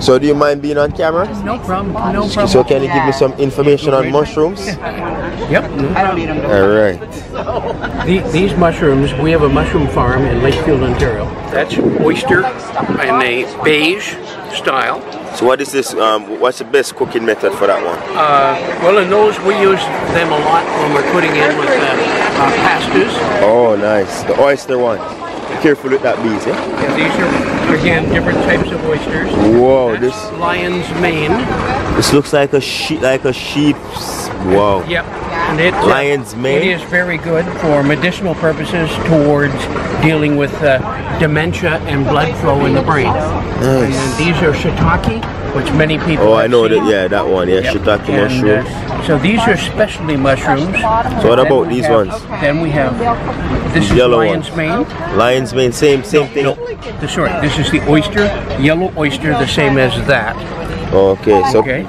So do you mind being on camera? No problem. No problem. So can you give me some information on mushrooms? Yep. All right. These mushrooms, we have a mushroom farm in Lakefield, Ontario. That's oyster in a beige style. So what is this? What's the best cooking method for that one? Well, in those we use them a lot when we're putting in with pastas. Oh, nice. The oyster one. Be careful with that bees, eh? Yeah, these are again different types of oysters. Whoa, That's this lion's mane. this looks like a sheep's. Wow. Yep. And it, Lion's mane. It is very good for medicinal purposes towards dealing with dementia and blood flow in the brain. Nice. And these are shiitake, which many people Oh, I have know seen. that. Yeah, that one. Yeah, Yep. shiitake And, mushrooms. so these are specialty mushrooms. So what about these ones? Then we have this is Yellow lion's ones. mane. Lion's mane, same thing. No, this is the oyster, yellow oyster, the same as that. Okay, so Okay.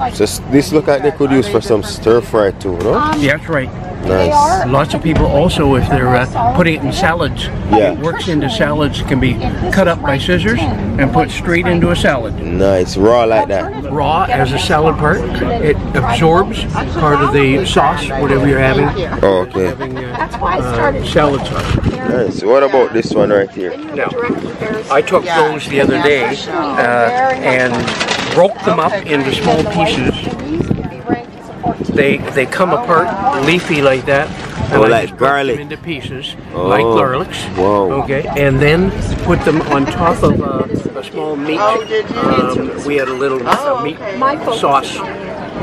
this look like they could use for some stir fry too, no? Yeah, that's right. Nice. Lots of people also, if they're putting it in salads, Yeah. it works into salads, can be cut up by scissors and put straight into a salad. Nice, raw like that. Raw as a salad part, it absorbs part of the sauce, whatever you're having. Okay. Having salad sauce. Nice. What about this one right here? Now, I took those the other day and broke them up into small pieces. They come apart leafy like that. And Oh, I like just broke them garlic. into pieces, Oh, like garlics. whoa. Okay, and then put them on top of a small meat. We had a little meat sauce,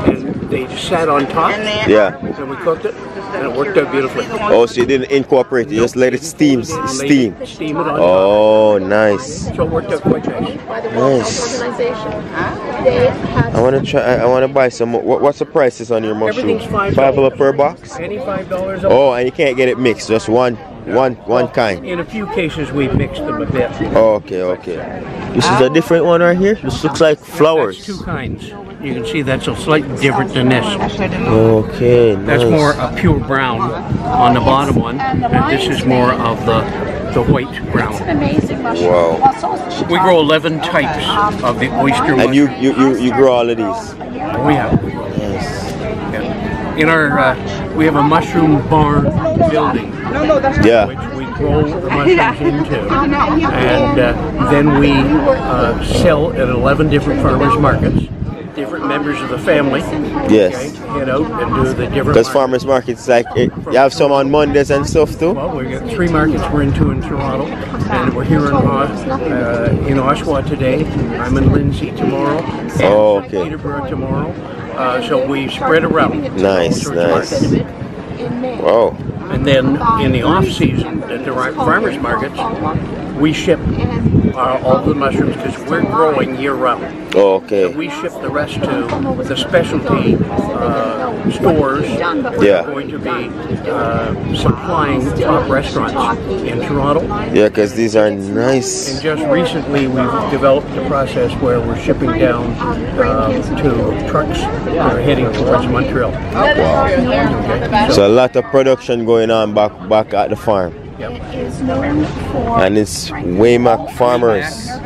and they just sat on top. Yeah. And we cooked it, and it worked out beautifully. Oh, so you didn't incorporate it, you just let it steam. Steam it on top. Oh, nice. So it worked out quite nice. Nice. I want to try. I want to buy some. What's the prices on your mushrooms? Everything's $5 per box. Any $5 Oh, and you can't get it mixed. Just one kind. In a few cases, we mixed them a bit. Okay. This is a different one right here. This looks like flowers. That's two kinds. You can see that's a slightly different than this. Okay, nice. That's more a pure brown on the bottom one, and this is more of the white brown. Wow. We grow 11 types of the oyster mushroom. And you grow all of these. We have. Nice. Yeah. In our, we have a mushroom barn building. Yeah. Which we grow the mushrooms into, and then we sell at 11 different farmers markets. Different members of the family. Yes. Okay, get out and do the different. Because farmers markets, like you have some on Mondays and stuff too. Well, we got 3 markets we're into in Toronto, and we're here in Oshawa today. I'm in Lindsay tomorrow. And Oh, okay. Peterborough tomorrow. So we spread around. Nice. Wow. And then in the off season at the farmers markets, we ship all the mushrooms because we're growing year round. Okay. We ship the rest to the specialty stores that are going to be supplying top restaurants in Toronto. Yeah, because these are nice. And just recently we've developed a process where we're shipping down to trucks that are heading towards Montreal. Wow. Okay. So a lot of production going on back at the farm. Yep. And it's Waymack Farmers.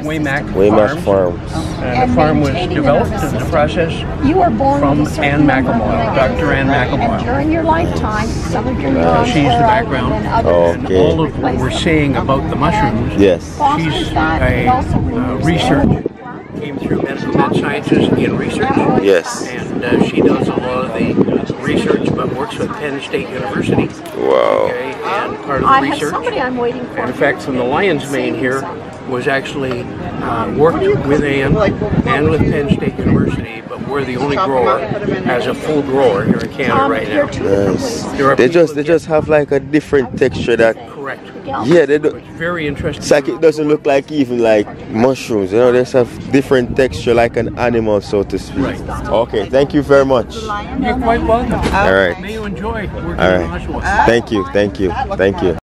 Waymack Farms. And the farm was developed in the process from Anne McElmoyle, Dr. Anne McElmoyle. During your lifetime, some of your She's the background. And all of what we're saying about the mushrooms, Yes. she's a research, came through medical sciences in research. Yes. And she does a lot of the research, but works with Penn State University. Wow. Okay, and part of I the have research. somebody I'm waiting for. In fact, from the lion's mane here was actually worked with Anne and with Penn State University, but we're the only grower as a full grower here in Canada right now. Nice. They just have like a different texture that. Correct. Yeah, they do. It's very interesting. It's like it doesn't look like even like mushrooms. You know, they just have different texture like an animal, so to speak. Right. Okay. Thank you very much. You're quite welcome. All right. May you enjoy working All in right. Oshawa. Thank you.